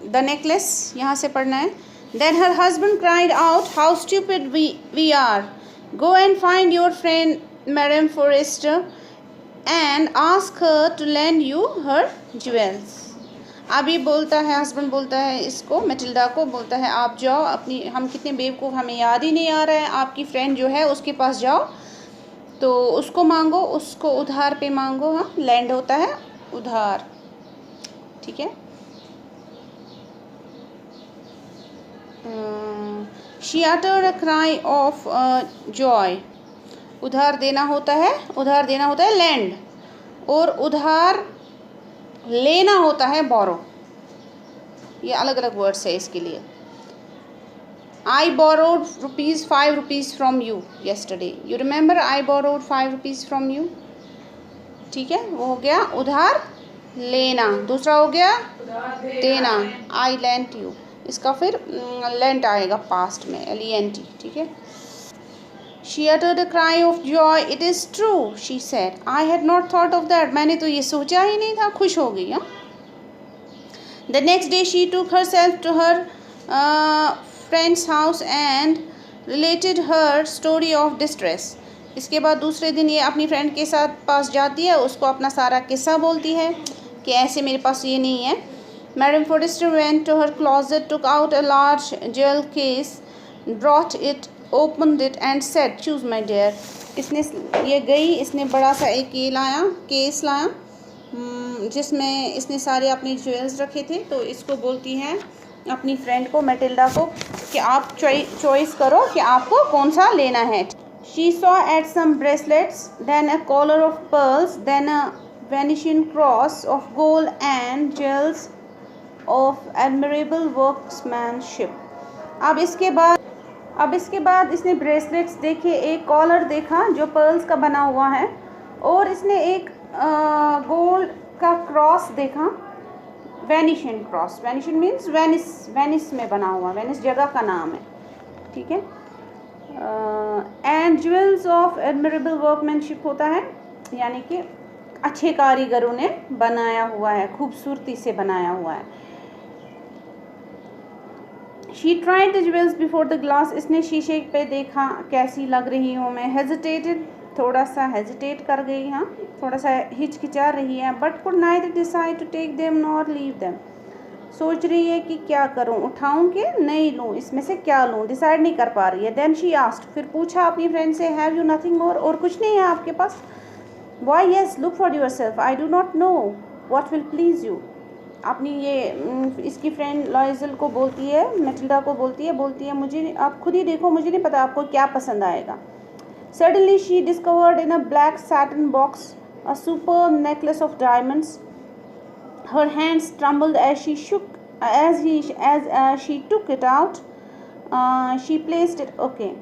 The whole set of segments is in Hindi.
द नेकलेस यहाँ से पढ़ना है. Then her husband cried out, how stupid we are. Go and find your friend Madame Forestier and ask her to lend you her jewels. अब ये बोलता है, हस्बैंड बोलता है इसको, मैटिल्डा को बोलता है आप जाओ अपनी, हम कितने बेवकूफ़, हमें याद ही नहीं आ रहा है, आपकी फ्रेंड जो है उसके पास जाओ तो उसको मांगो, उसको उधार पे मांगो. हाँ, लैंड होता है उधार, ठीक है. She uttered a cry of joy. उधार देना होता है लैंड, और उधार लेना होता है बोरो. ये अलग अलग वर्ड्स है इसके लिए. I borrowed ₹5 from you yesterday. You remember I borrowed ₹5 from you. ठीक है, वो हो गया उधार लेना. दूसरा हो गया देना, I lent you. इसका फिर लेंट आएगा पास्ट में, lent, ठीक है. She uttered a cry of joy. It is true, she said. I had not thought of that. मैंने तो ये सोचा ही नहीं था. खुश हो गई. हाँ. The next day she took herself to her friend's house and related her story of distress. इसके बाद दूसरे दिन ये अपनी फ्रेंड के साथ पास जाती है, उसको अपना सारा किस्सा बोलती है कि ऐसे मेरे पास ये नहीं है. Madam Forrester went to her closet, took out a large jewel case, brought it, opened it and said, choose my dear. इसने बड़ा सा एक ये लाया, केस लाया, जिसमें इसने सारे अपने ज्वेल्स रखे थे. तो इसको बोलती है अपनी फ्रेंड को, मैटिल्डा को, कि आप चॉइस करो कि आपको कौन सा लेना है. She saw at some bracelets, then a collar of pearls, then a Venetian cross of gold and jewels of admirable workmanship. अब इसके बाद इसने ब्रेसलेट्स देखे, एक कॉलर देखा जो पर्ल्स का बना हुआ है, और इसने एक गोल्ड का क्रॉस देखा, Venetian cross. Venetian means Venice में बना हुआ, वेनिस जगह का नाम है, ठीक है. And jewels of admirable workmanship होता है, यानी कि अच्छे कारीगरों ने बनाया हुआ है, खूबसूरती से बनाया हुआ है. She tried the jewels before the glass. इसने शीशे पे देखा कैसी लग रही हूँ मैं. Hesitated, थोड़ा सा हेजिटेट कर गई. हाँ, थोड़ा सा हिचकिचा रही है. But could neither decide to take them nor leave them. सोच रही है कि क्या करूँ, उठाऊँ कि नहीं लूँ, इसमें से क्या लूँ, डिसाइड नहीं कर पा रही है. Then she asked, फिर पूछा अपनी फ्रेंड से, Have you nothing more? और कुछ नहीं है आपके पास? Why yes, look for yourself. I do not know what will please you. अपनी ये इसकी फ्रेंड लॉयजल को बोलती है, मैटिल्डा को बोलती है मुझे आप खुद ही देखो, मुझे नहीं पता आपको क्या पसंद आएगा. Suddenly she discovered in a black satin box a superb necklace of diamonds. Her hands trembled as she took it out. She placed it. Okay.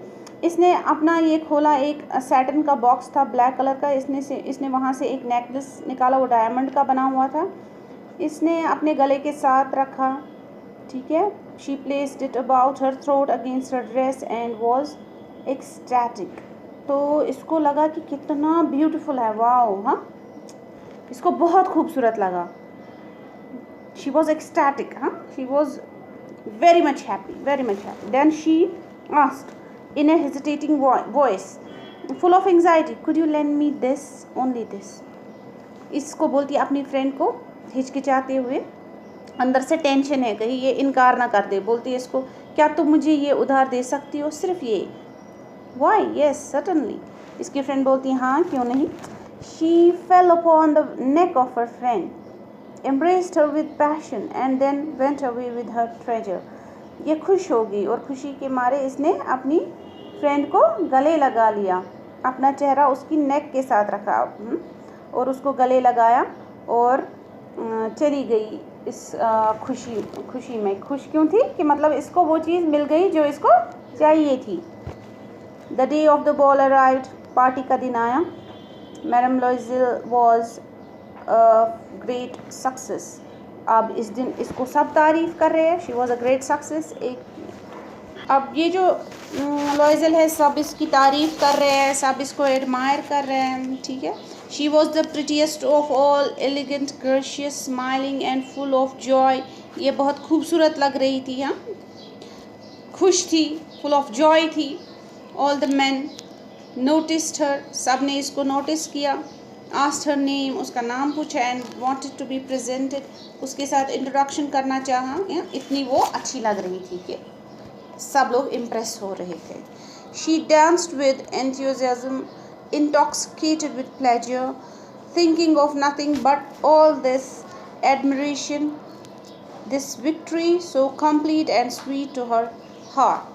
इसने अपना ये खोला, एक सैटिन का बॉक्स था ब्लैक कलर का. इसने वहाँ से एक नेकलेस निकाला, वो डायमंड का बना हुआ था. इसने अपने गले के साथ रखा, ठीक है. She placed it about her throat against her dress and was ecstatic. तो इसको लगा कि कितना ब्यूटीफुल है, वाओ. हाँ, इसको बहुत खूबसूरत लगा. She was ecstatic. हाँ, she was very much happy. Then she asked in a hesitating voice, full of anxiety, could you lend me this, only this. इसको बोलती है अपनी फ्रेंड को हिचकिचाते हुए, अंदर से टेंशन है कहीं ये इनकार ना कर दे. बोलती है इसको, क्या तुम मुझे ये उधार दे सकती हो, सिर्फ ये. Why? Yes, certainly. इसकी फ्रेंड बोलती है हाँ, क्यों नहीं. She fell upon the neck of her friend, embraced her with passion and then went away with her treasure. ये खुश हो गई और खुशी के मारे इसने अपनी फ्रेंड को गले लगा लिया, अपना चेहरा उसकी नेक के साथ रखा और उसको गले लगाया और चली गई इस खुशी में. खुश क्यों थी कि मतलब इसको वो चीज़ मिल गई जो इसको चाहिए थी. The day of the ball arrived. Party का दिन आया. Madam लॉयजल was great success. अब इस दिन इसको सब तारीफ़ कर रहे हैं. She was a great success. अब ये जो लॉयजल है, सब इसकी तारीफ़ कर रहे हैं, सब इसको एडमायर कर रहे हैं, ठीक है. She was the prettiest of all, elegant, gracious, smiling and full of joy ये बहुत खूबसूरत लग रही थी, हाँ, खुश थी, फुल ऑफ जॉय थी। ऑल द मैन नोटिस्ड हर, सब ने इसको नोटिस किया। आस्क्ड हर नेम, उसका नाम पूछा। And wanted to be presented, उसके साथ इंट्रोडक्शन करना चाहा। इतनी वो अच्छी लग रही थी कि सब लोग इम्प्रेस हो रहे थे। She danced with enthusiasm, intoxicated with pleasure, thinking of nothing but all this admiration, this victory so complete and sweet to her heart.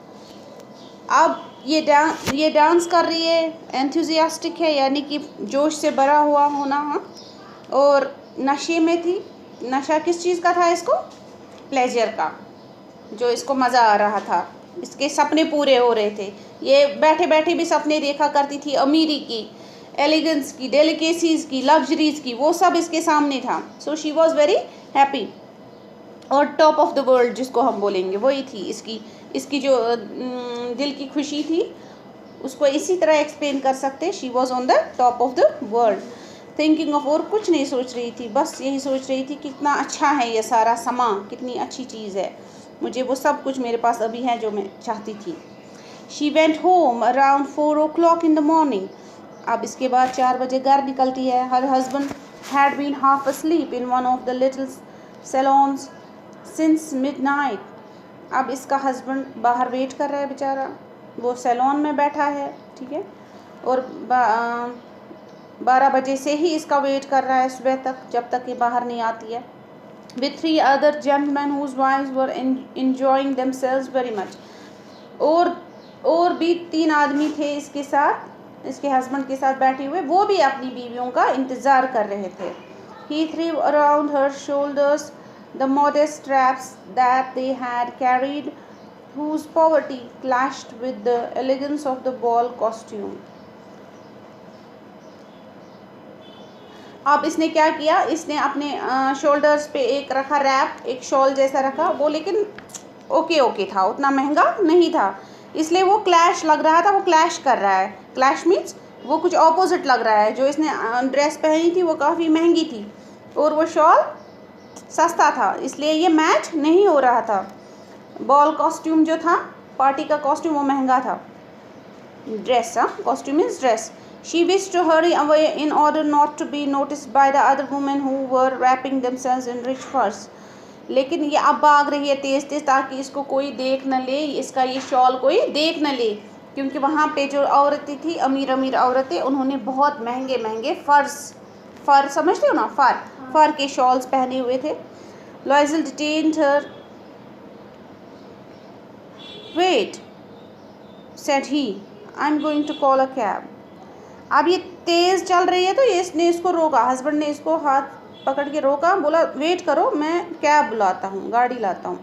अब ये डांस कर रही है, एंथुजियास्टिक है, यानी कि जोश से भरा हुआ होना, हाँ, और नशे में थी। नशा किस चीज़ का था इसको? प्लेजर का, जो इसको मज़ा आ रहा था। इसके सपने पूरे हो रहे थे। ये बैठे बैठे भी सपने देखा करती थी, अमीरी की, एलिगेंस की, डेलिकेसीज़ की, लग्जरीज़ की, वो सब इसके सामने था। So she was very happy. और टॉप ऑफ द वर्ल्ड जिसको हम बोलेंगे वही थी इसकी जो दिल की खुशी थी, उसको इसी तरह एक्सप्लेन कर सकते। She was on the top of the world, thinking of, और कुछ नहीं सोच रही थी, बस यही सोच रही थी कितना अच्छा है ये सारा समा, कितनी अच्छी चीज़ है, मुझे वो सब कुछ मेरे पास अभी है जो मैं चाहती थी। She went home around 4 o'clock in the morning. अब इसके बाद 4 बजे घर निकलती है। Her husband had been half asleep in one of the little salons since midnight. अब इसका हस्बैंड बाहर वेट कर रहा है बेचारा, वो सैलून में बैठा है, ठीक है, और 12 बजे से ही इसका वेट कर रहा है सुबह तक, जब तक ये बाहर नहीं आती है। With 3 other gentlemen whose wives were enjoying themselves very much. और भी 3 आदमी थे इसके साथ, इसके हस्बैंड के साथ बैठे हुए, वो भी अपनी बीवियों का इंतज़ार कर रहे थे। He threw around her shoulders the modest straps that they had carried, whose poverty clashed with the elegance of the ball costume. अब इसने क्या किया, इसने अपने शोल्डर्स पे एक रखा रैप, एक शॉल जैसा रखा, वो लेकिन ओके था, उतना महंगा नहीं था, इसलिए वो क्लैश लग रहा था, वो क्लैश कर रहा है। क्लैश मीन्स वो कुछ ऑपोजिट लग रहा है। जो इसने ड्रेस पहनी थी वो काफ़ी महंगी थी और वो शॉल सस्ता था, इसलिए ये मैच नहीं हो रहा था। बॉल कॉस्ट्यूम जो था, पार्टी का कॉस्ट्यूम, वो महंगा था। Dress, costume means dress. She wished to hurry away in order not to be noticed by the other women who were wrapping themselves in rich furs. लेकिन ये अब भाग रही है तेज़ तेज़ ताकि इसको कोई देख न ले, इसका ये शॉल कोई देख न ले, क्योंकि वहाँ पे जो औरतें थी, अमीर अमीर औरतें, उन्होंने बहुत महंगे महंगे फर समझते हो ना, फर के शॉल्स पहने हुए थे। Loisel detained her. Wait, said he, I'm going to call a cab. अब ये तेज़ चल रही है तो इसने इसको रोका, हस्बैंड ने इसको हाथ पकड़ के रोका, बोला वेट करो, मैं कैब बुलाता हूँ, गाड़ी लाता हूँ।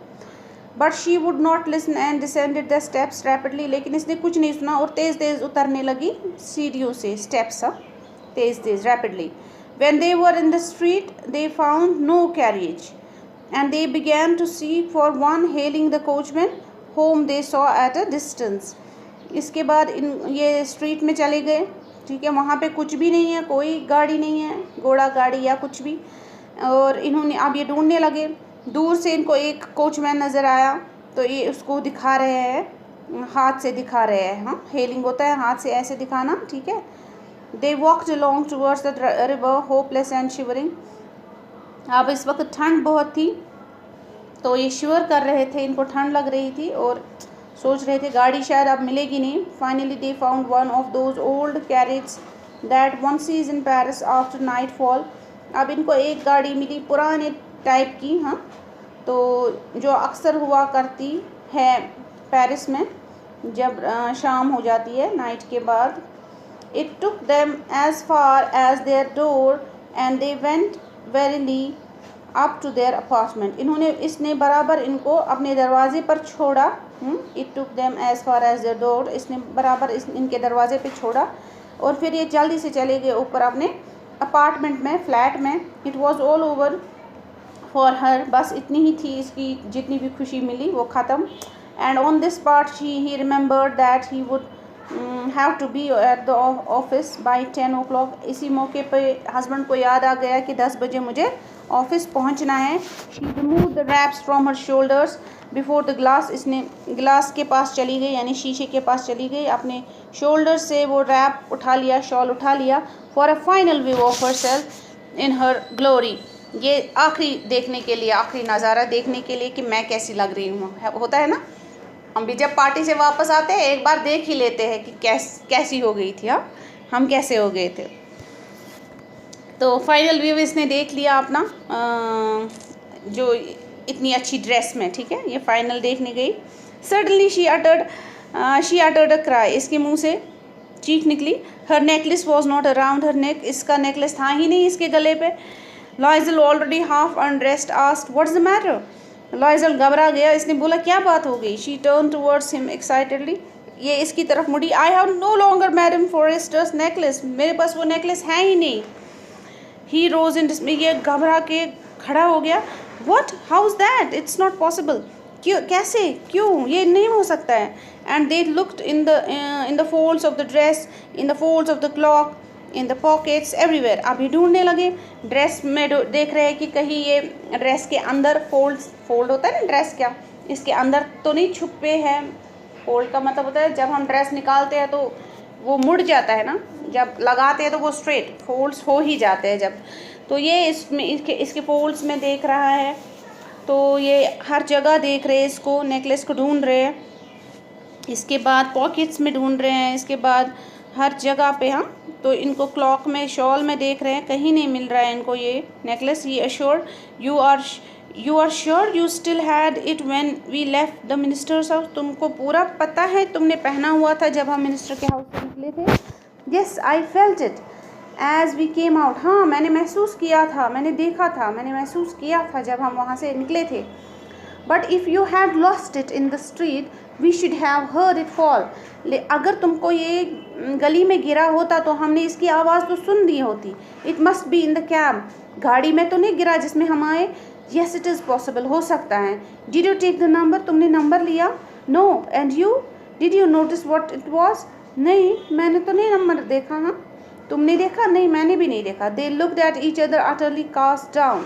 But she would not listen and descended the steps rapidly, लेकिन इसने कुछ नहीं सुना और तेज़ तेज़ उतरने लगी सीढ़ियों से, स्टेप्स तेज़ तेज़ rapidly. When they were in the street, they found no carriage, and they began to seek for one, hailing the coachman, whom they saw at a distance. इसके बाद ये स्ट्रीट में चले गए, ठीक है, वहाँ पे कुछ भी नहीं है, कोई गाड़ी नहीं है, घोड़ा गाड़ी या कुछ भी, और इन्होंने अब ये ढूंढने लगे। दूर से इनको एक कोचमैन नज़र आया, तो ये उसको दिखा रहे हैं, हाथ से दिखा रहे हैं, हाँ, हेलिंग होता है हाथ से ऐसे दिखाना, ठीक है। They walked along towards the river, hopeless and shivering. अब इस वक्त ठंड बहुत थी, तो ये शिवर कर रहे थे, इनको ठंड लग रही थी और सोच रहे थे गाड़ी शायद अब मिलेगी नहीं। Finally they found one of those old carriages that one sees in Paris after nightfall. अब इनको एक गाड़ी मिली पुराने टाइप की, हाँ, तो जो अक्सर हुआ करती है पेरिस में जब शाम हो जाती है, नाइट के बाद। It took them as far as their door and they went verily up to their apartment. इसने बराबर इनको अपने दरवाजे पर छोड़ा। It took them as far as their door. इसने बराबर इनके दरवाजे पे छोड़ा और फिर ये जल्दी से चले गए ऊपर अपने अपार्टमेंट में, फ्लैट में। It was all over for her. बस इतनी ही थी इसकी, जितनी भी खुशी मिली वो ख़त्म। And on this part he remembered that he would have to be at the office by 10 o'clock. इसी मौके पे हस्बैंड को याद आ गया कि 10 बजे मुझे ऑफिस पहुंचना है। She remove the wraps from her shoulders before the glass, इसने ग्लास के पास चली गई यानी शीशे के पास चली गई, अपने शोल्डर से वो रैप उठा लिया, शॉल उठा लिया। For a final view of her self in her glory, ये आखिरी देखने के लिए, आखिरी नज़ारा देखने के लिए कि मैं कैसी लग रही हूँ। होता है ना, हम भी जब पार्टी से वापस आते हैं एक बार देख ही लेते हैं कि कैसी हो गई थी, हाँ हम कैसे हो गए थे। तो फाइनल व्यू इसने देख लिया अपना जो इतनी अच्छी ड्रेस में, ठीक है, ये फाइनल देखने गई। Suddenly she uttered a cry, इसके मुंह से चीख निकली। Her necklace was not around her neck, इसका नेकलेस था ही नहीं इसके गले पे। Loisel already half undressed asked what's the matter, Loisel घबरा गया, इसने बोला क्या बात हो गई। She turn towards him excitedly, ये इसकी तरफ मुड़ी। I have no longer Madame Forestier's necklace, मेरे पास वो नेकलेस है ही नहीं। ही रोज इन डिसमे, ये घबरा के खड़ा हो गया। What, how is that, it's not possible, क्यों, कैसे, क्यों, ये नहीं हो सकता है। And they looked in the folds of the dress, in the folds of the clock, in the pockets, everywhere. अब ये ढूंढने लगे, ड्रेस में देख रहे हैं कि कहीं ये ड्रेस के अंदर फोल्ड होता है ना ड्रेस, क्या इसके अंदर तो नहीं छुपे हैं। फोल्ड का मतलब होता है जब हम ड्रेस निकालते हैं तो वो मुड़ जाता है ना, जब लगाते हैं तो वो स्ट्रेट फोल्ड्स हो ही जाते हैं जब, तो ये इसमें इसके फोल्ड्स में देख रहा है। तो ये हर जगह देख रहे हैं इसको, नेकलेस को ढूंढ रहे हैं, इसके बाद पॉकेट्स में ढूंढ रहे हैं, इसके बाद हर जगह पे। हाँ, तो इनको क्लॉक में, शॉल में देख रहे हैं, कहीं नहीं मिल रहा है इनको ये necklace. He assured, you are sure you still had it when we left the minister's house, तुमको पूरा पता है तुमने पहना हुआ था जब हम मिनिस्टर के हाउस से निकले थे। Yes I felt it as we came out, हाँ मैंने महसूस किया था, मैंने देखा था, मैंने महसूस किया था जब हम वहाँ से निकले थे। But if you had lost it in the street we should have heard it fall, अगर तुमको ये गली में गिरा होता तो हमने इसकी आवाज़ तो सुन ली होती। It must be in the cab, गाड़ी में तो नहीं गिरा जिसमें हम आए। येस इट इज़ पॉसिबल, हो सकता है। Did you take the number, तुमने नंबर लिया। No, and you, did you notice what it was, नहीं मैंने तो नहीं नंबर देखा। हाँ, तुमने देखा, नहीं मैंने भी नहीं देखा। They looked at each other utterly cast down,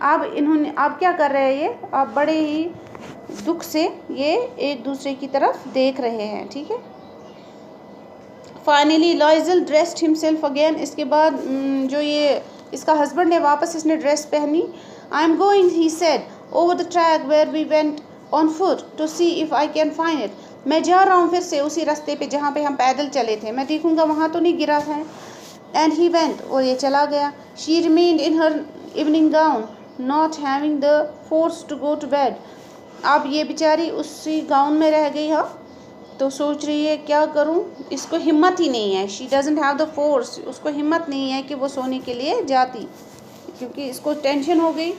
अब इन्होंने, अब क्या कर रहे हैं ये, अब बड़े ही दुख से ये एक दूसरे की तरफ देख रहे हैं, ठीक है। फाइनली लॉयजल ड्रेस्ड हिमसेल्फ अगेन, इसके बाद जो ये इसका हस्बैंड है वापस इसने ड्रेस पहनी। I am going, he said, over the track where we went on foot to see if I can find it, मैं जा रहा हूँ फिर से उसी रास्ते पे जहाँ पे हम पैदल चले थे, मैं देखूँगा वहाँ तो नहीं गिरा था। एंड ही वेंट, और ये चला गया। She remained in her evening gown not having the force to go to bed, अब ये बेचारी उसी गाउन में रह गई। हाँ, तो सोच रही है क्या करूं, इसको हिम्मत ही नहीं है। She doesn't have the force, उसको हिम्मत नहीं है कि वो सोने के लिए जाती, क्योंकि इसको टेंशन हो गई।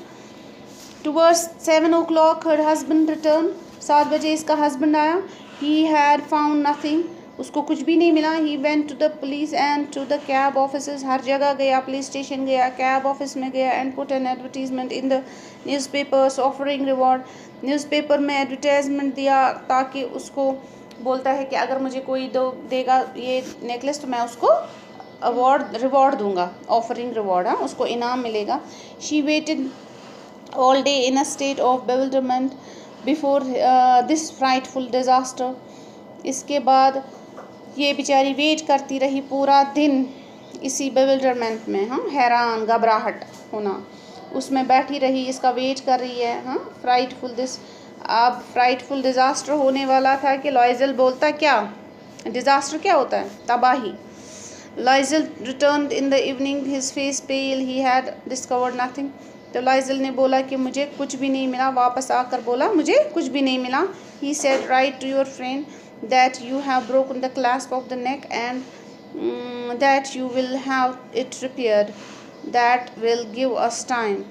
Towards 7 o'clock her husband return, 7 बजे इसका हस्बैंड आया। ही हैड फाउंड नथिंग, उसको कुछ भी नहीं मिला। He went to the police and to the cab office, हर जगह गया, पुलिस स्टेशन गया, कैब ऑफिस में गया। And put an advertisement in the newspapers offering reward, newspaper में एडवर्टाइजमेंट दिया ताकि उसको बोलता है कि अगर मुझे कोई देगा ये नेकलेस तो मैं उसको रिवॉर्ड दूंगा, ऑफरिंग रिवॉर्ड, हाँ उसको इनाम मिलेगा। She waited all day in a state of bewilderment before this frightful disaster, इसके बाद ये बेचारी वेट करती रही पूरा दिन इसी बेविल्डरमेंट में, हाँ हैरान घबराहट होना उसमें बैठी रही, इसका वेट कर रही है। हाँ, फ्राइटफुल दिस, अब फ्राइटफुल डिज़ास्टर होने वाला था कि लॉयजल बोलता, क्या डिज़ास्टर क्या होता है, तबाही। Loisel return in the evening his face pale, he had discovered nothing, तो लॉयजल ने बोला कि मुझे कुछ भी नहीं मिला, वापस आकर बोला मुझे कुछ भी नहीं मिला। He said write to your friend that you have broken the clasp of the neck and that you will have it repaired, that will give us time।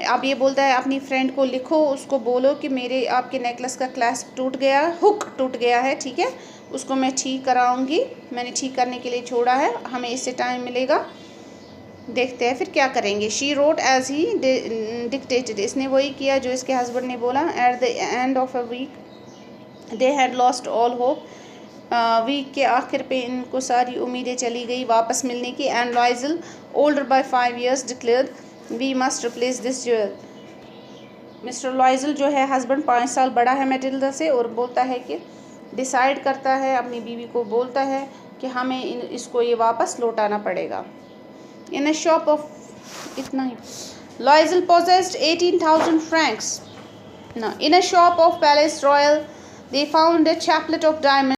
अब ये बोलता है अपनी फ्रेंड को लिखो, उसको बोलो कि मेरे आपके नेकलेस का क्लैस्प टूट गया, हुक टूट गया है, ठीक है, उसको मैं ठीक कराऊंगी, मैंने ठीक करने के लिए छोड़ा है, हमें इससे टाइम मिलेगा, देखते हैं फिर क्या करेंगे। She wrote as he dictated, इसने वही किया जो इसके हस्बैंड ने बोला। At the end of a week they had lost all hope, week के आखिर पे इनको सारी उम्मीदें चली गई वापस मिलने की। And Loisel older by 5 years declared, we must replace this jewel. Mr Loisel जो है हस्बैंड 5 साल बड़ा है मैटिल्डा से और बोलता है कि डिसाइड करता है, अपनी बीवी को बोलता है कि हमें इसको ये वापस लौटाना पड़ेगा। इन अ शॉप ऑफ इतना ही लॉयजल पोजेस्ड 18,000 francs। ना in a shop of Palais Royal they found a chaplet of diamond